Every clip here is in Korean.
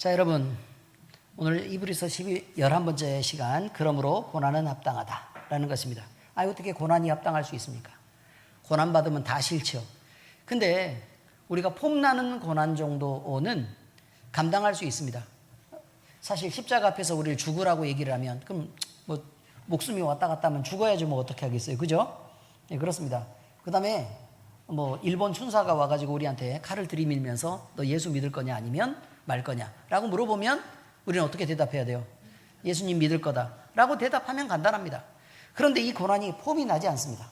자, 여러분, 오늘 이브리서 11번째 시간, 그러므로 고난은 합당하다라는 것입니다. 어떻게 고난이 합당할 수 있습니까? 고난받으면 다 싫죠. 근데 우리가 폼나는 고난 정도는 감당할 수 있습니다. 사실 십자가 앞에서 우리를 죽으라고 얘기를 하면, 그럼 뭐 목숨이 왔다 갔다 하면 죽어야지 뭐 어떻게 하겠어요, 그죠? 네, 그렇습니다. 그 다음에 뭐 일본 춘사가 와가지고 우리한테 칼을 들이밀면서 너 예수 믿을 거냐 아니면 말 거냐 라고 물어보면 우리는 어떻게 대답해야 돼요? 예수님 믿을 거다 라고 대답하면 간단합니다. 그런데 이 고난이 폼이 나지 않습니다.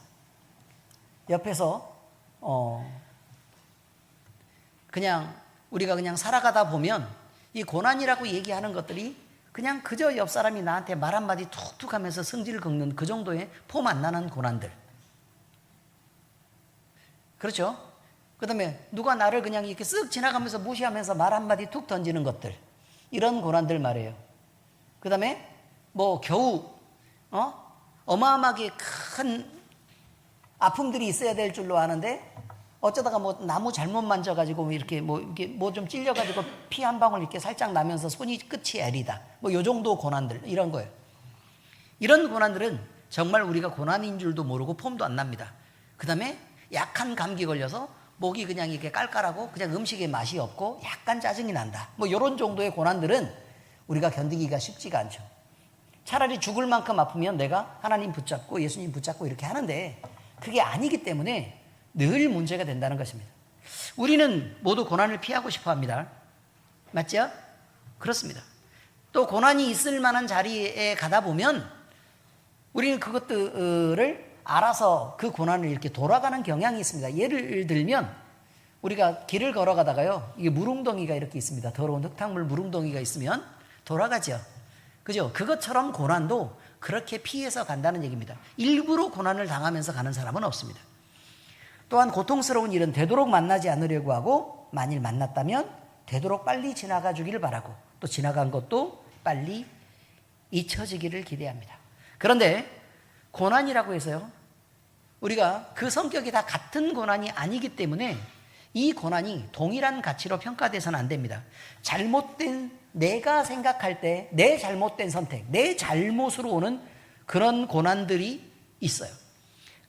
옆에서 그냥 우리가 그냥 살아가다 보면 이 고난이라고 얘기하는 것들이 그냥 그저 옆 사람이 나한테 말 한마디 툭툭 하면서 성질을 긁는 그 정도의 폼 안 나는 고난들. 그렇죠? 그 다음에 누가 나를 그냥 이렇게 쓱 지나가면서 무시하면서 말 한마디 툭 던지는 것들. 이런 고난들 말이에요. 그 다음에 뭐 겨우 어마어마하게 큰 아픔들이 있어야 될 줄로 아는데 어쩌다가 뭐 나무 잘못 만져가지고 이렇게 뭐 좀 찔려가지고 피 한 방울 이렇게 살짝 나면서 손이 끝이 애리다. 뭐 요 정도 고난들 이런 거예요. 이런 고난들은 정말 우리가 고난인 줄도 모르고 폼도 안 납니다. 그 다음에 약한 감기 걸려서 목이 그냥 이렇게 깔깔하고 그냥 음식에 맛이 없고 약간 짜증이 난다. 뭐 이런 정도의 고난들은 우리가 견디기가 쉽지가 않죠. 차라리 죽을 만큼 아프면 내가 하나님 붙잡고 예수님 붙잡고 이렇게 하는데 그게 아니기 때문에 늘 문제가 된다는 것입니다. 우리는 모두 고난을 피하고 싶어 합니다. 맞죠? 그렇습니다. 또 고난이 있을 만한 자리에 가다 보면 우리는 그것들을 알아서 그 고난을 이렇게 돌아가는 경향이 있습니다. 예를 들면 우리가 길을 걸어가다가요, 이게 물웅덩이가 이렇게 있습니다. 더러운 흙탕물 물웅덩이가 있으면 돌아가죠. 그죠? 그것처럼 고난도 그렇게 피해서 간다는 얘기입니다. 일부러 고난을 당하면서 가는 사람은 없습니다. 또한 고통스러운 일은 되도록 만나지 않으려고 하고 만일 만났다면 되도록 빨리 지나가 주기를 바라고 또 지나간 것도 빨리 잊혀지기를 기대합니다. 그런데 고난이라고 해서요, 우리가 그 성격이 다 같은 고난이 아니기 때문에 이 고난이 동일한 가치로 평가돼서는 안 됩니다. 잘못된 내가 생각할 때 내 잘못된 선택, 내 잘못으로 오는 그런 고난들이 있어요.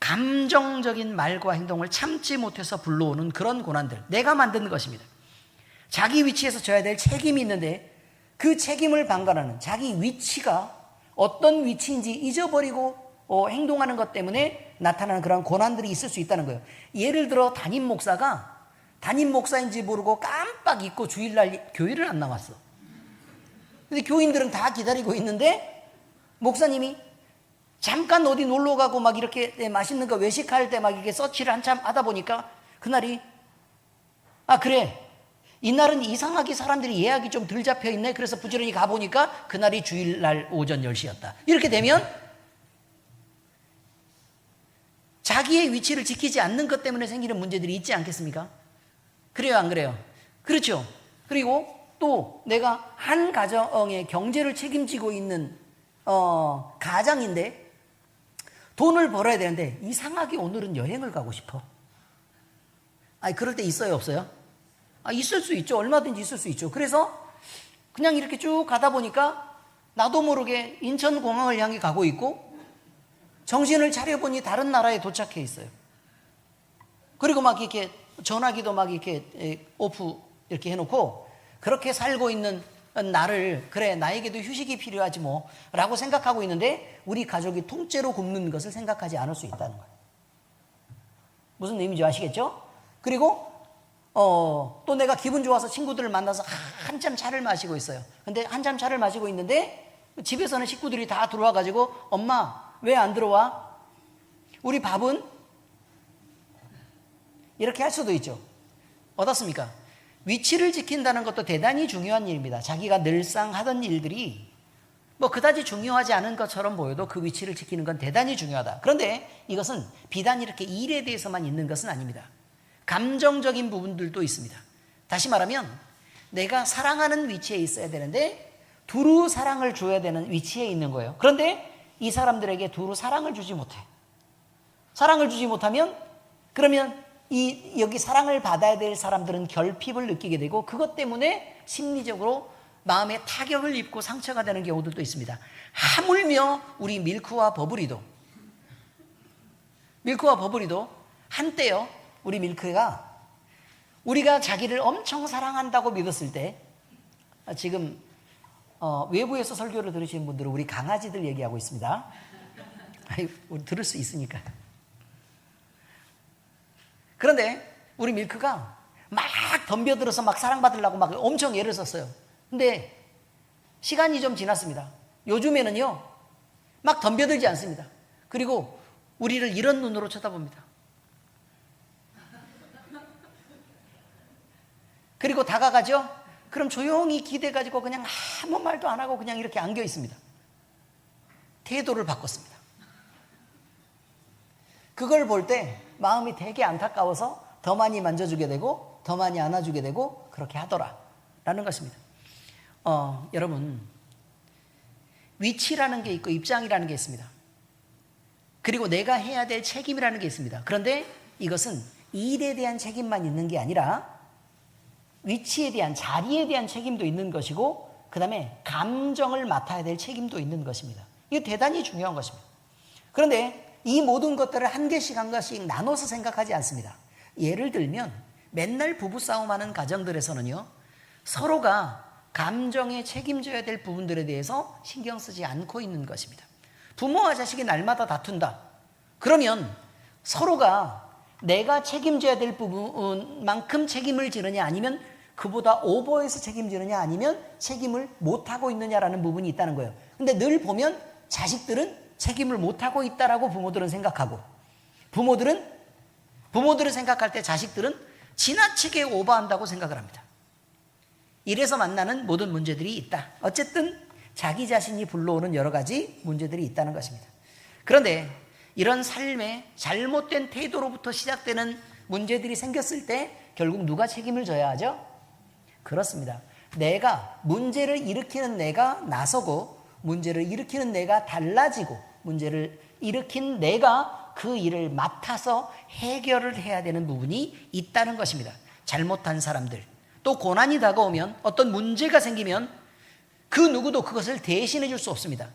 감정적인 말과 행동을 참지 못해서 불러오는 그런 고난들, 내가 만든 것입니다. 자기 위치에서 져야 될 책임이 있는데 그 책임을 방관하는 자기 위치가 어떤 위치인지 잊어버리고 행동하는 것 때문에 나타나는 그런 고난들이 있을 수 있다는 거예요. 예를 들어 담임 목사인지 모르고 깜빡 잊고 주일날 교회를 안 나왔어. 근데 교인들은 다 기다리고 있는데 목사님이 잠깐 어디 놀러 가고 막 이렇게 맛있는 거 외식할 때 막 이렇게 서치를 한참 하다 보니까 그날이 그래, 이날은 이상하게 사람들이 예약이 좀 덜 잡혀 있네. 그래서 부지런히 가보니까 그날이 주일날 오전 10시였다. 이렇게 되면 자기의 위치를 지키지 않는 것 때문에 생기는 문제들이 있지 않겠습니까? 그래요, 안 그래요? 그렇죠. 그리고 또 내가 한 가정의 경제를 책임지고 있는 가장인데 돈을 벌어야 되는데 이상하게 오늘은 여행을 가고 싶어. 그럴 때 있어요, 없어요? 있을 수 있죠. 얼마든지 있을 수 있죠. 그래서 그냥 이렇게 쭉 가다 보니까 나도 모르게 인천공항을 향해 가고 있고 정신을 차려보니 다른 나라에 도착해 있어요. 그리고 막 이렇게 전화기도 막 이렇게 오프 이렇게 해놓고 그렇게 살고 있는 나를, 그래, 나에게도 휴식이 필요하지 뭐 라고 생각하고 있는데 우리 가족이 통째로 굶는 것을 생각하지 않을 수 있다는 거예요. 무슨 의미인지 아시겠죠? 그리고 또 내가 기분 좋아서 친구들을 만나서 한참 차를 마시고 있어요. 근데 한참 차를 마시고 있는데 집에서는 식구들이 다 들어와 가지고 엄마 왜 안 들어와? 우리 밥은? 이렇게 할 수도 있죠. 어떻습니까? 위치를 지킨다는 것도 대단히 중요한 일입니다. 자기가 늘상 하던 일들이 뭐 그다지 중요하지 않은 것처럼 보여도 그 위치를 지키는 건 대단히 중요하다. 그런데 이것은 비단 이렇게 일에 대해서만 있는 것은 아닙니다. 감정적인 부분들도 있습니다. 다시 말하면 내가 사랑하는 위치에 있어야 되는데 두루 사랑을 줘야 되는 위치에 있는 거예요. 그런데 이 사람들에게 두루 사랑을 주지 못해. 사랑을 주지 못하면 그러면 여기 사랑을 받아야 될 사람들은 결핍을 느끼게 되고 그것 때문에 심리적으로 마음에 타격을 입고 상처가 되는 경우들도 있습니다. 하물며 우리 밀크와 버블이도 한때요, 우리 밀크가 우리가 자기를 엄청 사랑한다고 믿었을 때, 지금 외부에서 설교를 들으시는 분들은 우리 강아지들 얘기하고 있습니다. 우리 들을 수 있으니까. 그런데 우리 밀크가 막 덤벼들어서 막 사랑받으려고 막 엄청 애를 썼어요. 근데 시간이 좀 지났습니다. 요즘에는요, 막 덤벼들지 않습니다. 그리고 우리를 이런 눈으로 쳐다봅니다. 그리고 다가가죠? 그럼 조용히 기대가지고 그냥 아무 말도 안 하고 그냥 이렇게 안겨 있습니다. 태도를 바꿨습니다. 그걸 볼 때 마음이 되게 안타까워서 더 많이 만져주게 되고 더 많이 안아주게 되고 그렇게 하더라라는 것입니다. 여러분, 위치라는 게 있고 입장이라는 게 있습니다. 그리고 내가 해야 될 책임이라는 게 있습니다. 그런데 이것은 일에 대한 책임만 있는 게 아니라 위치에 대한, 자리에 대한 책임도 있는 것이고, 그 다음에 감정을 맡아야 될 책임도 있는 것입니다. 이게 대단히 중요한 것입니다. 그런데 이 모든 것들을 한 개씩 나눠서 생각하지 않습니다. 예를 들면 맨날 부부싸움하는 가정들에서는요, 서로가 감정에 책임져야 될 부분들에 대해서 신경 쓰지 않고 있는 것입니다. 부모와 자식이 날마다 다툰다. 그러면 서로가 내가 책임져야 될 부분만큼 책임을 지느냐, 아니면 그보다 오버해서 책임지느냐, 아니면 책임을 못하고 있느냐라는 부분이 있다는 거예요. 근데 늘 보면 자식들은 책임을 못하고 있다라고 부모들은 생각하고, 부모들은 생각할 때 자식들은 지나치게 오버한다고 생각을 합니다. 이래서 만나는 모든 문제들이 있다. 어쨌든 자기 자신이 불러오는 여러 가지 문제들이 있다는 것입니다. 그런데 이런 삶의 잘못된 태도로부터 시작되는 문제들이 생겼을 때 결국 누가 책임을 져야 하죠? 그렇습니다. 내가, 문제를 일으키는 내가 나서고, 문제를 일으키는 내가 달라지고, 문제를 일으킨 내가 그 일을 맡아서 해결을 해야 되는 부분이 있다는 것입니다. 잘못한 사람들, 또 고난이 다가오면, 어떤 문제가 생기면 그 누구도 그것을 대신해 줄 수 없습니다.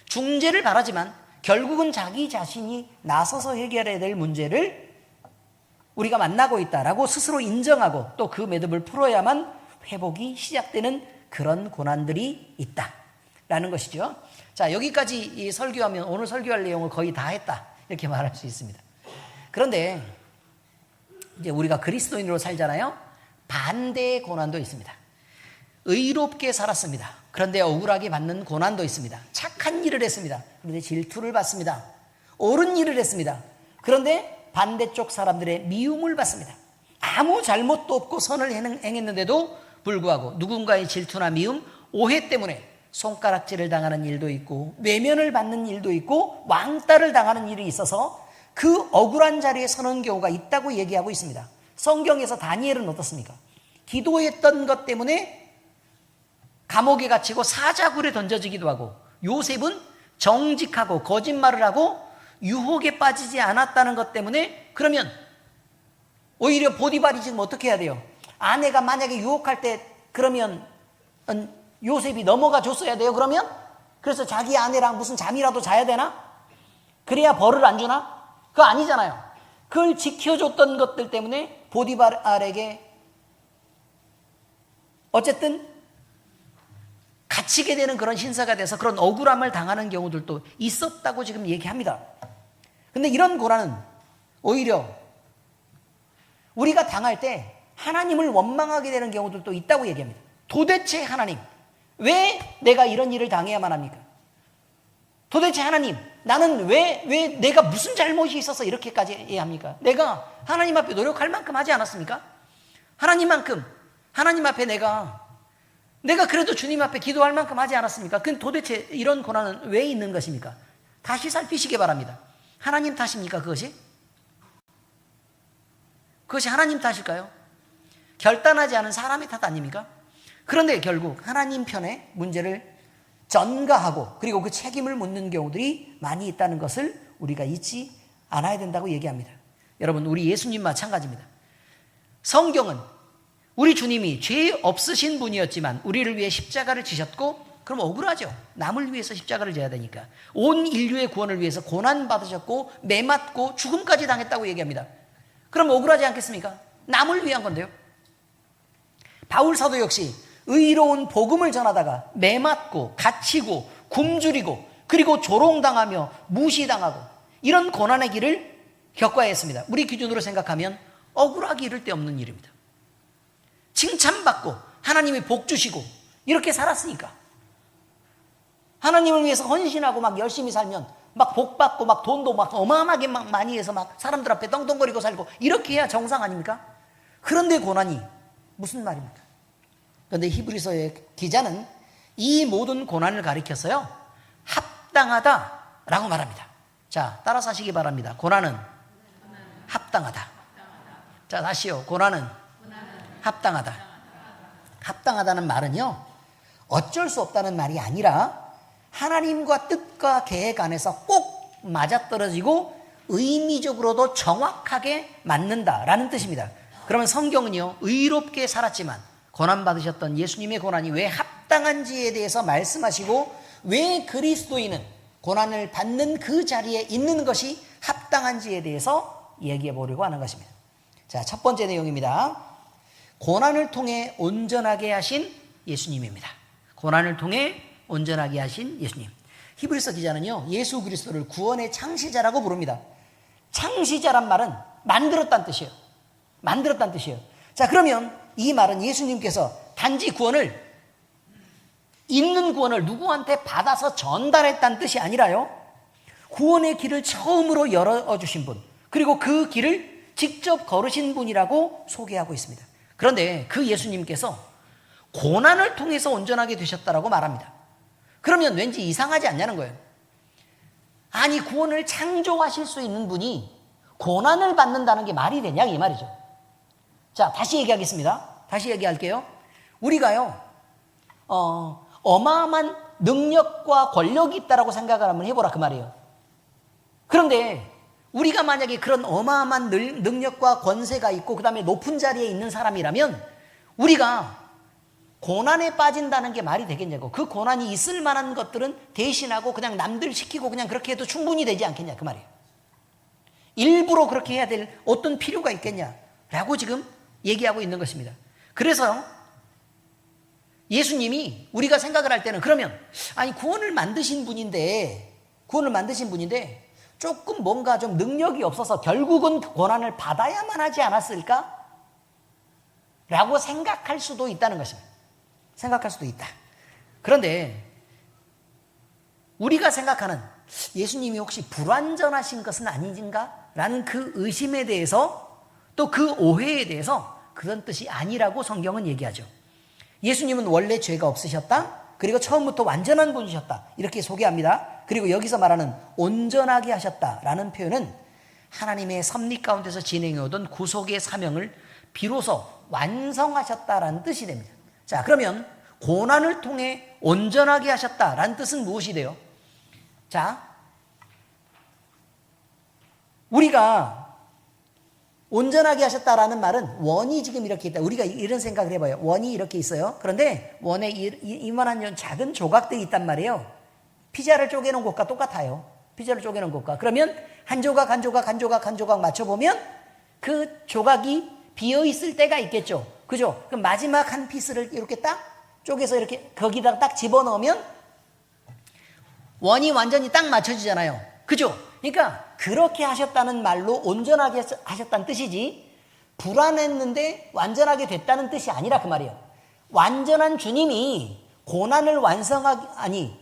중재를 바라지만 결국은 자기 자신이 나서서 해결해야 될 문제를 우리가 만나고 있다라고 스스로 인정하고 또 그 매듭을 풀어야만 회복이 시작되는 그런 고난들이 있다라는 것이죠. 자, 여기까지 이 설교하면 오늘 설교할 내용을 거의 다 했다, 이렇게 말할 수 있습니다. 그런데 이제 우리가 그리스도인으로 살잖아요. 반대의 고난도 있습니다. 의롭게 살았습니다. 그런데 억울하게 받는 고난도 있습니다. 착한 일을 했습니다. 그런데 질투를 받습니다. 옳은 일을 했습니다. 그런데 반대쪽 사람들의 미움을 받습니다. 아무 잘못도 없고 선을 행했는데도 불구하고 누군가의 질투나 미움, 오해 때문에 손가락질을 당하는 일도 있고, 외면을 받는 일도 있고, 왕따를 당하는 일이 있어서 그 억울한 자리에 서는 경우가 있다고 얘기하고 있습니다. 성경에서 다니엘은 어떻습니까? 기도했던 것 때문에 감옥에 갇히고 사자굴에 던져지기도 하고, 요셉은 정직하고 거짓말을 하고 유혹에 빠지지 않았다는 것 때문에, 그러면 오히려 보디발이 지금 어떻게 해야 돼요? 아내가 만약에 유혹할 때 그러면 요셉이 넘어가 줬어야 돼요, 그러면? 그래서 자기 아내랑 무슨 잠이라도 자야 되나? 그래야 벌을 안 주나? 그거 아니잖아요. 그걸 지켜줬던 것들 때문에 보디발에게 어쨌든 갇히게 되는 그런 신세가 돼서 그런 억울함을 당하는 경우들도 있었다고 지금 얘기합니다. 근데 이런 고난은 오히려 우리가 당할 때 하나님을 원망하게 되는 경우들도 있다고 얘기합니다. 도대체 하나님, 왜 내가 이런 일을 당해야만 합니까? 도대체 하나님, 나는 왜 내가 무슨 잘못이 있어서 이렇게까지 해야 합니까? 내가 하나님 앞에 노력할 만큼 하지 않았습니까? 하나님 앞에 내가 그래도 주님 앞에 기도할 만큼 하지 않았습니까? 그럼 도대체 이런 고난은 왜 있는 것입니까? 다시 살피시기 바랍니다. 하나님 탓입니까, 그것이? 그것이 하나님 탓일까요? 결단하지 않은 사람의 탓 아닙니까? 그런데 결국 하나님 편에 문제를 전가하고 그리고 그 책임을 묻는 경우들이 많이 있다는 것을 우리가 잊지 않아야 된다고 얘기합니다. 여러분, 우리 예수님 마찬가지입니다. 성경은 우리 주님이 죄 없으신 분이었지만 우리를 위해 십자가를 지셨고, 그럼 억울하죠. 남을 위해서 십자가를 져야 되니까. 온 인류의 구원을 위해서 고난받으셨고 매맞고 죽음까지 당했다고 얘기합니다. 그럼 억울하지 않겠습니까? 남을 위한 건데요. 바울 사도 역시 의로운 복음을 전하다가 매맞고 갇히고 굶주리고 그리고 조롱당하며 무시당하고 이런 고난의 길을 겪어야 했습니다. 우리 기준으로 생각하면 억울하기 이를 데 없는 일입니다. 칭찬받고 하나님이 복 주시고 이렇게 살았으니까, 하나님을 위해서 헌신하고 막 열심히 살면 막 복 받고 막 돈도 막 어마어마하게 막 많이 해서 막 사람들 앞에 떵떵거리고 살고 이렇게 해야 정상 아닙니까? 그런데 고난이 무슨 말입니까? 그런데 히브리서의 기자는 이 모든 고난을 가리켜서요, 합당하다라고 말합니다. 자, 따라서 하시기 바랍니다. 고난은 합당하다. 자, 다시요. 고난은 합당하다. 합당하다는 말은요, 어쩔 수 없다는 말이 아니라 하나님과 뜻과 계획 안에서 꼭 맞아떨어지고 의미적으로도 정확하게 맞는다라는 뜻입니다. 그러면 성경은요, 의롭게 살았지만 고난받으셨던 예수님의 고난이 왜 합당한지에 대해서 말씀하시고, 왜 그리스도인은 고난을 받는 그 자리에 있는 것이 합당한지에 대해서 얘기해 보려고 하는 것입니다. 자, 첫 번째 내용입니다. 고난을 통해 온전하게 하신 예수님입니다. 고난을 통해 온전하게 하신 예수님. 히브리서 기자는요, 예수 그리스도를 구원의 창시자라고 부릅니다. 창시자란 말은 만들었다는 뜻이에요. 만들었다는 뜻이에요. 자, 그러면 이 말은 예수님께서 단지 있는 구원을 누구한테 받아서 전달했다는 뜻이 아니라요, 구원의 길을 처음으로 열어주신 분, 그리고 그 길을 직접 걸으신 분이라고 소개하고 있습니다. 그런데 그 예수님께서 고난을 통해서 온전하게 되셨다라고 말합니다. 그러면 왠지 이상하지 않냐는 거예요. 아니, 구원을 창조하실 수 있는 분이 고난을 받는다는 게 말이 되냐, 이 말이죠. 자, 다시 얘기하겠습니다. 다시 얘기할게요. 우리가요, 어마어마한 능력과 권력이 있다라고 생각을 한번 해보라, 그 말이에요. 그런데 우리가 만약에 그런 어마어마한 능력과 권세가 있고 그 다음에 높은 자리에 있는 사람이라면 우리가 고난에 빠진다는 게 말이 되겠냐고. 그 고난이 있을 만한 것들은 대신하고 그냥 남들 시키고 그냥 그렇게 해도 충분히 되지 않겠냐, 그 말이에요. 일부러 그렇게 해야 될 어떤 필요가 있겠냐라고 지금 얘기하고 있는 것입니다. 그래서 예수님이 우리가 생각을 할 때는, 그러면 아니 구원을 만드신 분인데 조금 뭔가 좀 능력이 없어서 결국은 고난을 받아야만 하지 않았을까? 라고 생각할 수도 있다는 것입니다. 생각할 수도 있다. 그런데 우리가 생각하는 예수님이 혹시 불완전하신 것은 아닌가? 라는 그 의심에 대해서, 또 그 오해에 대해서 그런 뜻이 아니라고 성경은 얘기하죠. 예수님은 원래 죄가 없으셨다. 그리고 처음부터 완전한 분이셨다. 이렇게 소개합니다. 그리고 여기서 말하는 온전하게 하셨다라는 표현은 하나님의 섭리 가운데서 진행해오던 구속의 사명을 비로소 완성하셨다라는 뜻이 됩니다. 자, 그러면 고난을 통해 온전하게 하셨다라는 뜻은 무엇이 돼요? 자, 우리가 온전하게 하셨다라는 말은 원이 지금 이렇게 있다. 우리가 이런 생각을 해봐요. 원이 이렇게 있어요. 그런데 원에 이만한 작은 조각들이 있단 말이에요. 피자를 쪼개놓은 것과 똑같아요. 피자를 쪼개놓은 것과. 그러면 한 조각 한 조각 한 조각 한 조각 맞춰보면 그 조각이 비어있을 때가 있겠죠. 그죠? 그럼 마지막 한 피스를 이렇게 딱 쪼개서 이렇게 거기다가 딱 집어넣으면 원이 완전히 딱 맞춰지잖아요. 그죠? 그러니까 그렇게 하셨다는 말로 온전하게 하셨다는 뜻이지, 불완했는데 완전하게 됐다는 뜻이 아니라 그 말이에요. 완전한 주님이 구원을 완성하기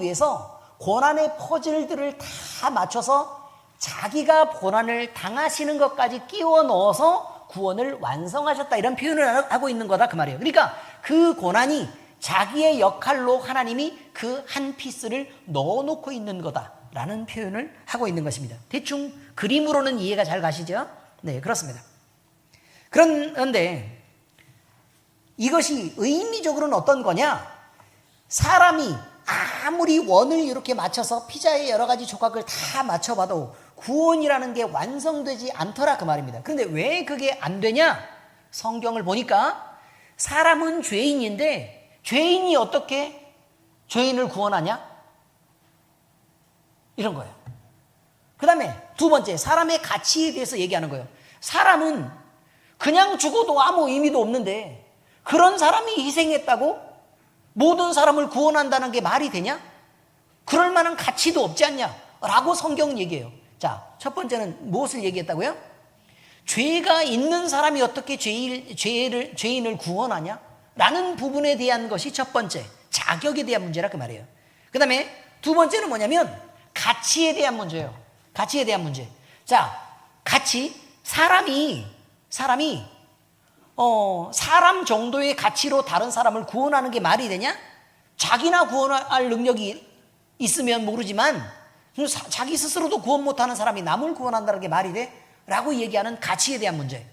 위해서 고난의 퍼즐들을 다 맞춰서 자기가 고난을 당하시는 것까지 끼워 넣어서 구원을 완성하셨다, 이런 표현을 하고 있는 거다, 그 말이에요. 그러니까 그 고난이 자기의 역할로 하나님이 그 한 피스를 넣어놓고 있는 거다라는 표현을 하고 있는 것입니다. 대충 그림으로는 이해가 잘 가시죠? 네, 그렇습니다. 그런데 이것이 의미적으로는 어떤 거냐? 사람이 아무리 원을 이렇게 맞춰서 피자의 여러 가지 조각을 다 맞춰봐도 구원이라는 게 완성되지 않더라, 그 말입니다. 그런데 왜 그게 안 되냐? 성경을 보니까 사람은 죄인인데 죄인이 어떻게 죄인을 구원하냐? 이런 거예요. 그 다음에 두 번째, 사람의 가치에 대해서 얘기하는 거예요. 사람은 그냥 죽어도 아무 의미도 없는데 그런 사람이 희생했다고 모든 사람을 구원한다는 게 말이 되냐? 그럴 만한 가치도 없지 않냐? 라고 성경은 얘기해요. 자, 첫 번째는 무엇을 얘기했다고요? 죄가 있는 사람이 어떻게 죄인을 구원하냐? 라는 부분에 대한 것이 첫 번째, 자격에 대한 문제라 그 말이에요. 그 다음에 두 번째는 뭐냐면 가치에 대한 문제예요. 가치에 대한 문제. 자, 가치, 사람이 사람 정도의 가치로 다른 사람을 구원하는 게 말이 되냐? 자기나 구원할 능력이 있으면 모르지만 자기 스스로도 구원 못하는 사람이 남을 구원한다는 게 말이 돼? 라고 얘기하는 가치에 대한 문제.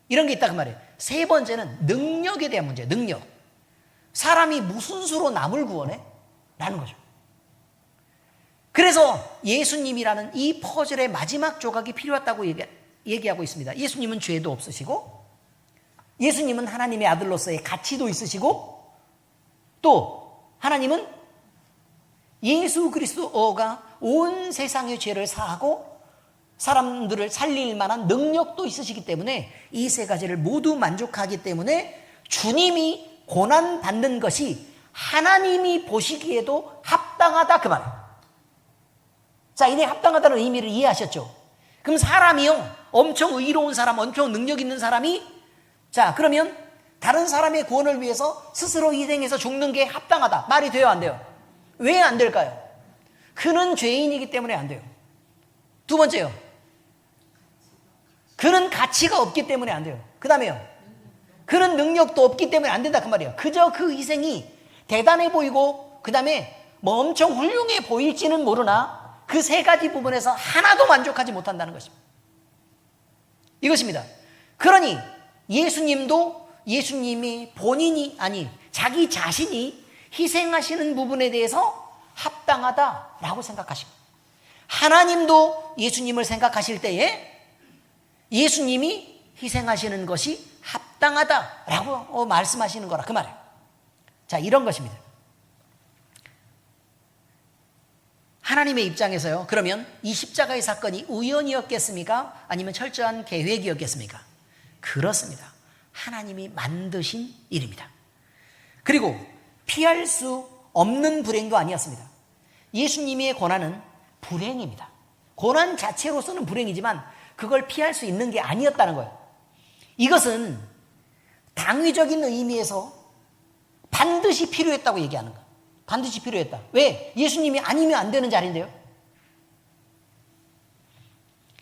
이런 게 있다 그 말이에요. 세 번째는 능력에 대한 문제. 능력. 사람이 무슨 수로 남을 구원해? 라는 거죠. 그래서 예수님이라는 이 퍼즐의 마지막 조각이 필요하다고 얘기하고 있습니다. 예수님은 죄도 없으시고 예수님은 하나님의 아들로서의 가치도 있으시고 또 하나님은 예수 그리스도가 온 세상의 죄를 사하고 사람들을 살릴 만한 능력도 있으시기 때문에 이 세 가지를 모두 만족하기 때문에 주님이 고난받는 것이 하나님이 보시기에도 합당하다 그 말이에요. 자, 이제 합당하다는 의미를 이해하셨죠? 그럼 사람이요, 엄청 의로운 사람, 엄청 능력 있는 사람이 자, 그러면 다른 사람의 구원을 위해서 스스로 희생해서 죽는 게 합당하다. 말이 돼요, 안 돼요? 왜 안 될까요? 그는 죄인이기 때문에 안 돼요. 두 번째요. 그는 가치가 없기 때문에 안 돼요. 그 다음에요. 그는 능력도 없기 때문에 안 된다 그 말이에요. 그저 그 희생이 대단해 보이고 그 다음에 뭐 엄청 훌륭해 보일지는 모르나 그 세 가지 부분에서 하나도 만족하지 못한다는 것입니다. 이것입니다. 그러니 예수님이 본인이 아니 자기 자신이 희생하시는 부분에 대해서 합당하다라고 생각하십니다. 하나님도 예수님을 생각하실 때에 예수님이 희생하시는 것이 합당하다라고 말씀하시는 거라 그 말이에요. 자, 이런 것입니다. 하나님의 입장에서요, 그러면 이 십자가의 사건이 우연이었겠습니까? 아니면 철저한 계획이었겠습니까? 그렇습니다. 하나님이 만드신 일입니다. 그리고 피할 수 없는 불행도 아니었습니다. 예수님의 고난은 불행입니다. 고난 자체로서는 불행이지만 그걸 피할 수 있는 게 아니었다는 거예요. 이것은 당위적인 의미에서 반드시 필요했다고 얘기하는 거예요. 반드시 필요했다. 왜? 예수님이 아니면 안 되는 자리인데요.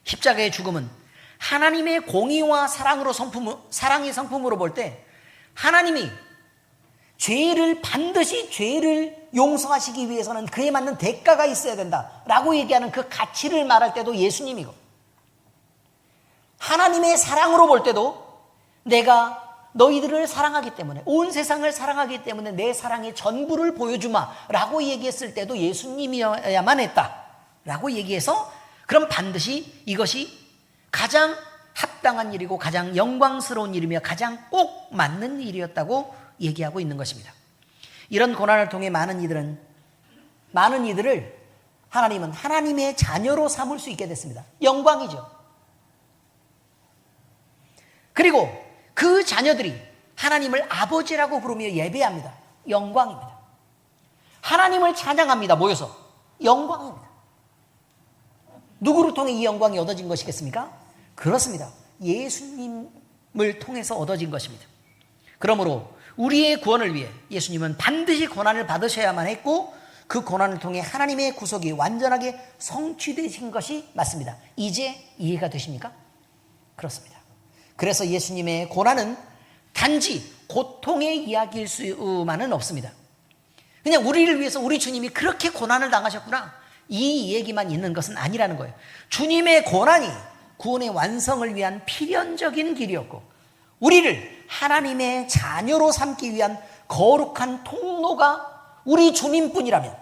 십자가의 죽음은 하나님의 공의와 사랑의 성품으로 볼 때 하나님이 반드시 죄를 용서하시기 위해서는 그에 맞는 대가가 있어야 된다라고 얘기하는 그 가치를 말할 때도 예수님이고, 하나님의 사랑으로 볼 때도 내가 너희들을 사랑하기 때문에, 온 세상을 사랑하기 때문에 내 사랑의 전부를 보여주마 라고 얘기했을 때도 예수님이어야만 했다 라고 얘기해서, 그럼 반드시 이것이 가장 합당한 일이고 가장 영광스러운 일이며 가장 꼭 맞는 일이었다고 얘기하고 있는 것입니다. 이런 고난을 통해 많은 이들을 하나님은 하나님의 자녀로 삼을 수 있게 됐습니다. 영광이죠. 그리고 그 자녀들이 하나님을 아버지라고 부르며 예배합니다. 영광입니다. 하나님을 찬양합니다. 모여서 영광입니다. 누구를 통해 이 영광이 얻어진 것이겠습니까? 그렇습니다. 예수님을 통해서 얻어진 것입니다. 그러므로 우리의 구원을 위해 예수님은 반드시 고난을 받으셔야만 했고, 그 고난을 통해 하나님의 구속이 완전하게 성취되신 것이 맞습니다. 이제 이해가 되십니까? 그렇습니다. 그래서 예수님의 고난은 단지 고통의 이야기일 수만은 없습니다. 그냥 우리를 위해서 우리 주님이 그렇게 고난을 당하셨구나, 이 얘기만 있는 것은 아니라는 거예요. 주님의 고난이 구원의 완성을 위한 필연적인 길이었고, 우리를 하나님의 자녀로 삼기 위한 거룩한 통로가 우리 주님뿐이라면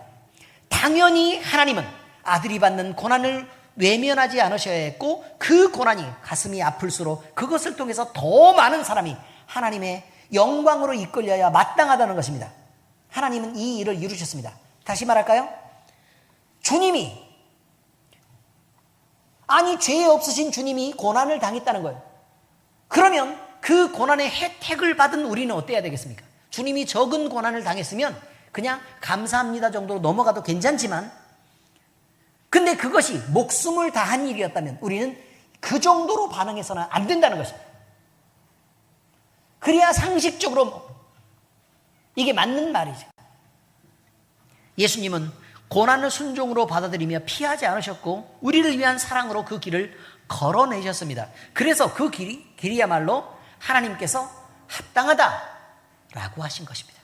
당연히 하나님은 아들이 받는 고난을 외면하지 않으셔야 했고 그 고난이 가슴이 아플수록 그것을 통해서 더 많은 사람이 하나님의 영광으로 이끌려야 마땅하다는 것입니다. 하나님은 이 일을 이루셨습니다. 다시 말할까요? 주님이, 아니 죄 없으신 주님이 고난을 당했다는 거예요. 그러면 그 고난의 혜택을 받은 우리는 어때야 되겠습니까? 주님이 적은 고난을 당했으면 그냥 감사합니다 정도로 넘어가도 괜찮지만, 근데 그것이 목숨을 다한 일이었다면 우리는 그 정도로 반응해서는 안 된다는 것입니다. 그래야 상식적으로 이게 맞는 말이죠. 예수님은 고난을 순종으로 받아들이며 피하지 않으셨고 우리를 위한 사랑으로 그 길을 걸어내셨습니다. 그래서 그 길이야말로 하나님께서 합당하다라고 하신 것입니다.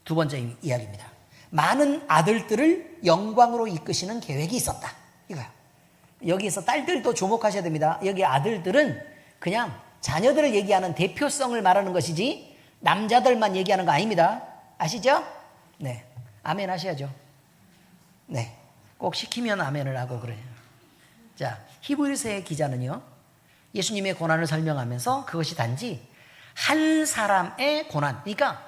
두 번째 이야기입니다. 많은 아들들을 영광으로 이끄시는 계획이 있었다. 이거야. 여기에서 딸들도 주목하셔야 됩니다. 여기 아들들은 그냥 자녀들을 얘기하는 대표성을 말하는 것이지 남자들만 얘기하는 거 아닙니다. 아시죠? 네. 아멘 하셔야죠. 네. 꼭 시키면 아멘을 하고 그래요. 자, 히브리서의 기자는요, 예수님의 고난을 설명하면서 그것이 단지 한 사람의 고난, 그러니까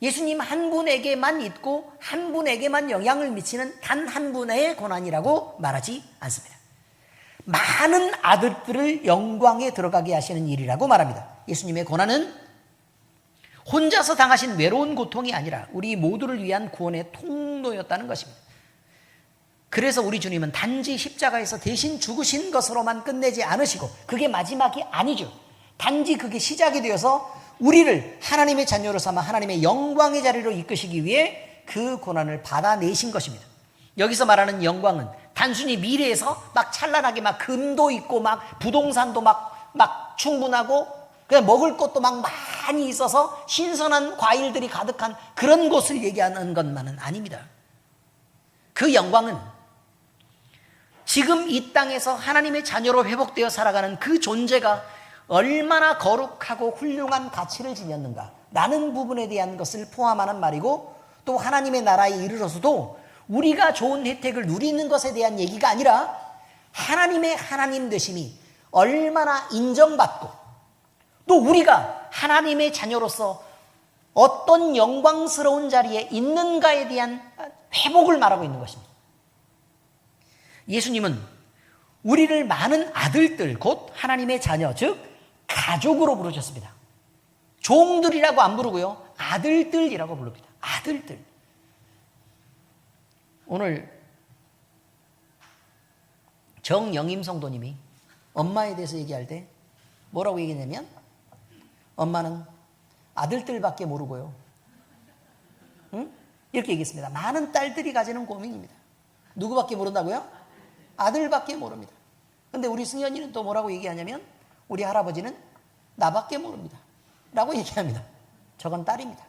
예수님 한 분에게만 있고 한 분에게만 영향을 미치는 단 한 분의 고난이라고 말하지 않습니다. 많은 아들들을 영광에 들어가게 하시는 일이라고 말합니다. 예수님의 고난은 혼자서 당하신 외로운 고통이 아니라 우리 모두를 위한 구원의 통로였다는 것입니다. 그래서 우리 주님은 단지 십자가에서 대신 죽으신 것으로만 끝내지 않으시고 그게 마지막이 아니죠. 단지 그게 시작이 되어서 우리를 하나님의 자녀로 삼아 하나님의 영광의 자리로 이끄시기 위해 그 고난을 받아내신 것입니다. 여기서 말하는 영광은 단순히 미래에서 막 찬란하게 막 금도 있고 막 부동산도 막 충분하고 그냥 먹을 것도 막 많이 있어서 신선한 과일들이 가득한 그런 곳을 얘기하는 것만은 아닙니다. 그 영광은 지금 이 땅에서 하나님의 자녀로 회복되어 살아가는 그 존재가 얼마나 거룩하고 훌륭한 가치를 지녔는가 라는 부분에 대한 것을 포함하는 말이고, 또 하나님의 나라에 이르러서도 우리가 좋은 혜택을 누리는 것에 대한 얘기가 아니라 하나님의 하나님 되심이 얼마나 인정받고 또 우리가 하나님의 자녀로서 어떤 영광스러운 자리에 있는가에 대한 회복을 말하고 있는 것입니다. 예수님은 우리를 많은 아들들, 곧 하나님의 자녀, 즉 가족으로 부르셨습니다. 종들이라고 안 부르고요, 아들들이라고 부릅니다. 아들들. 오늘 정영임 성도님이 엄마에 대해서 얘기할 때 뭐라고 얘기했냐면, 엄마는 아들들밖에 모르고요, 응? 이렇게 얘기했습니다. 많은 딸들이 가지는 고민입니다. 누구밖에 모른다고요? 아들밖에 모릅니다. 근데 우리 승현이는 또 뭐라고 얘기하냐면, 우리 할아버지는 나밖에 모릅니다 라고 얘기합니다. 저건 딸입니다.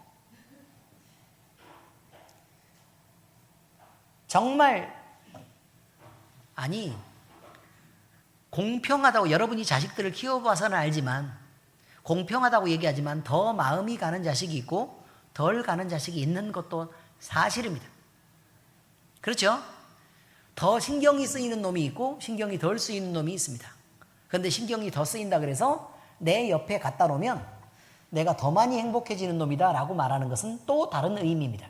정말, 아니, 공평하다고, 여러분이 자식들을 키워봐서는 알지만 공평하다고 얘기하지만 더 마음이 가는 자식이 있고 덜 가는 자식이 있는 것도 사실입니다. 그렇죠? 더 신경이 쓰이는 놈이 있고 신경이 덜 쓰이는 놈이 있습니다. 그런데 신경이 더 쓰인다 그래서 내 옆에 갖다 놓으면 내가 더 많이 행복해지는 놈이다 라고 말하는 것은 또 다른 의미입니다.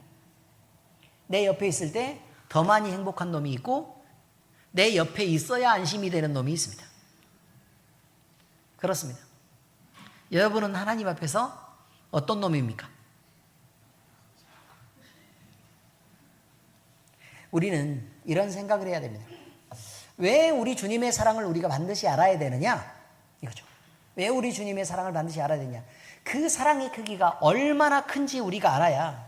내 옆에 있을 때 더 많이 행복한 놈이 있고 내 옆에 있어야 안심이 되는 놈이 있습니다. 그렇습니다. 여러분은 하나님 앞에서 어떤 놈입니까? 우리는 이런 생각을 해야 됩니다. 왜 우리 주님의 사랑을 우리가 반드시 알아야 되느냐? 이거죠. 왜 우리 주님의 사랑을 반드시 알아야 되냐? 그 사랑의 크기가 얼마나 큰지 우리가 알아야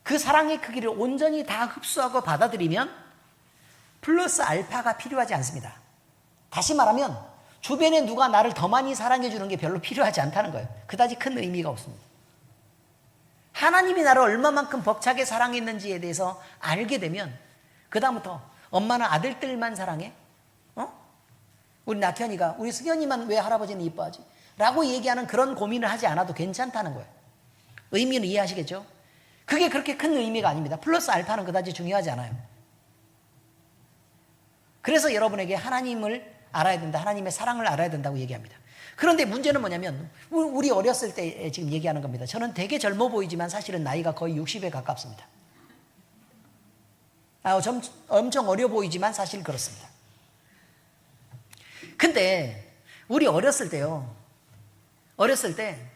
그 사랑의 크기를 온전히 다 흡수하고 받아들이면 플러스 알파가 필요하지 않습니다. 다시 말하면 주변에 누가 나를 더 많이 사랑해 주는 게 별로 필요하지 않다는 거예요. 그다지 큰 의미가 없습니다. 하나님이 나를 얼마만큼 벅차게 사랑했는지에 대해서 알게 되면 그 다음부터 엄마는 아들들만 사랑해? 우리 낙현이가 우리 승현이만 왜 할아버지는 이뻐하지? 라고 얘기하는 그런 고민을 하지 않아도 괜찮다는 거예요. 의미는 이해하시겠죠? 그게 그렇게 큰 의미가 아닙니다. 플러스 알파는 그다지 중요하지 않아요. 그래서 여러분에게 하나님을 알아야 된다, 하나님의 사랑을 알아야 된다고 얘기합니다. 그런데 문제는 뭐냐면 우리 어렸을 때 지금 얘기하는 겁니다. 저는 되게 젊어 보이지만 사실은 나이가 거의 60에 가깝습니다. 엄청 어려 보이지만 사실 그렇습니다. 근데 우리 어렸을 때요, 어렸을 때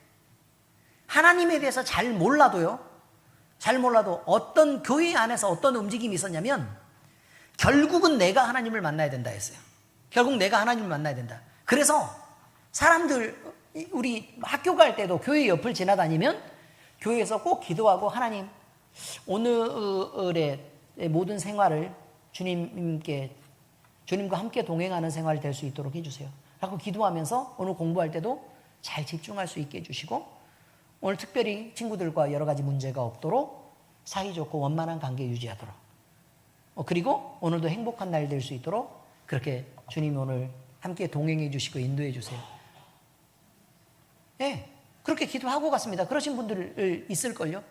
하나님에 대해서 잘 몰라도 어떤 교회 안에서 어떤 움직임이 있었냐면 결국은 내가 하나님을 만나야 된다 했어요. 결국 내가 하나님을 만나야 된다. 그래서 사람들, 우리 학교 갈 때도 교회 옆을 지나다니면 교회에서 꼭 기도하고, 하나님 오늘의 모든 생활을 주님과 함께 동행하는 생활이 될 수 있도록 해주세요 라고 기도하면서 오늘 공부할 때도 잘 집중할 수 있게 해주시고, 오늘 특별히 친구들과 여러 가지 문제가 없도록 사이좋고 원만한 관계 유지하도록, 그리고 오늘도 행복한 날 될 수 있도록 그렇게 주님이 오늘 함께 동행해 주시고 인도해 주세요. 예, 그렇게 기도하고 갔습니다. 그러신 분들 있을걸요?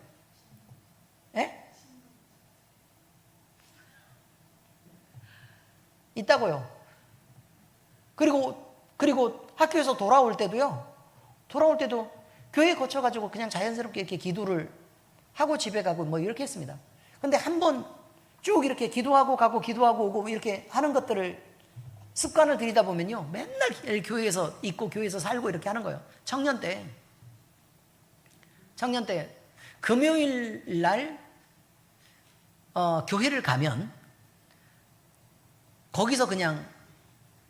예? 있다고요. 그리고 학교에서 돌아올 때도 교회 거쳐가지고 그냥 자연스럽게 이렇게 기도를 하고 집에 가고 뭐 이렇게 했습니다. 근데 한번 쭉 이렇게 기도하고 가고 기도하고 오고 이렇게 하는 것들을 습관을 들이다 보면요, 맨날 교회에서 있고 교회에서 살고 이렇게 하는 거예요. 청년 때 금요일 날 교회를 가면 거기서 그냥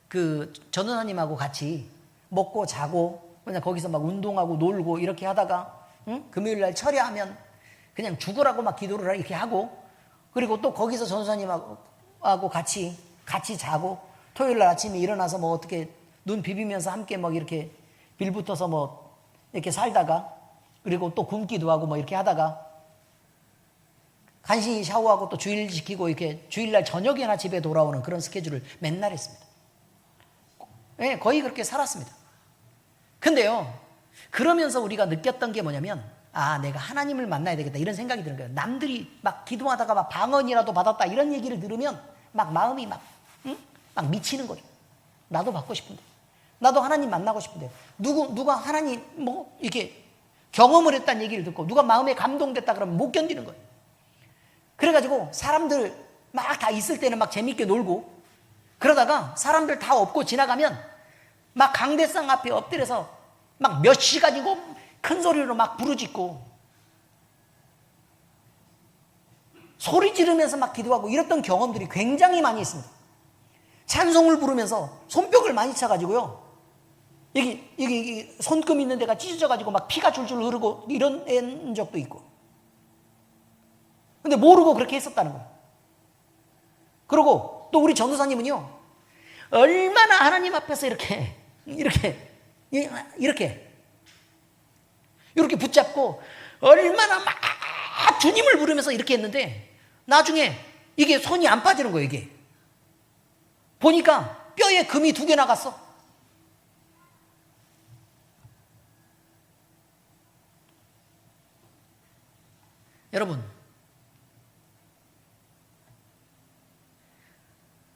그 전도사님하고 같이 먹고 자고 그냥 거기서 막 운동하고 놀고 이렇게 하다가, 금요일 날 철야하면 그냥 죽으라고 막 기도를 이렇게 하고, 그리고 또 거기서 전도사님하고 같이 자고, 토요일 날 아침에 일어나서 뭐 어떻게 눈 비비면서 함께 막 이렇게 빌붙어서 뭐 이렇게 살다가, 그리고 또 굶기도 하고 뭐 이렇게 하다가 간신히 샤워하고 또 주일 지키고 이렇게 주일날 저녁에나 집에 돌아오는 그런 스케줄을 맨날 했습니다. 네, 거의 그렇게 살았습니다. 근데요, 그러면서 우리가 느꼈던 게 뭐냐면, 내가 하나님을 만나야 되겠다 이런 생각이 드는 거예요. 남들이 막 기도하다가 막 방언이라도 받았다 이런 얘기를 들으면 막 마음이 막 미치는 거죠. 나도 받고 싶은데, 나도 하나님 만나고 싶은데, 누가 하나님 뭐 이렇게 경험을 했다는 얘기를 듣고 누가 마음에 감동됐다 그러면 못 견디는 거예요. 그래가지고 사람들 막 다 있을 때는 막 재밌게 놀고, 그러다가 사람들 다 없고 지나가면 막 강대상 앞에 엎드려서 막 몇 시간이고 큰 소리로 막 부르짖고 소리 지르면서 막 기도하고 이랬던 경험들이 굉장히 많이 있습니다. 찬송을 부르면서 손뼉을 많이 쳐가지고요, 여기 손금 있는 데가 찢어져가지고 막 피가 줄줄 흐르고 이런 적도 있고. 근데 모르고 그렇게 했었다는 거예요. 그리고 또 우리 전도사님은요, 얼마나 하나님 앞에서 이렇게 붙잡고 얼마나 막 주님을 부르면서 이렇게 했는데 나중에 이게 손이 안 빠지는 거예요. 이게 보니까 뼈에 금이 2개 나갔어.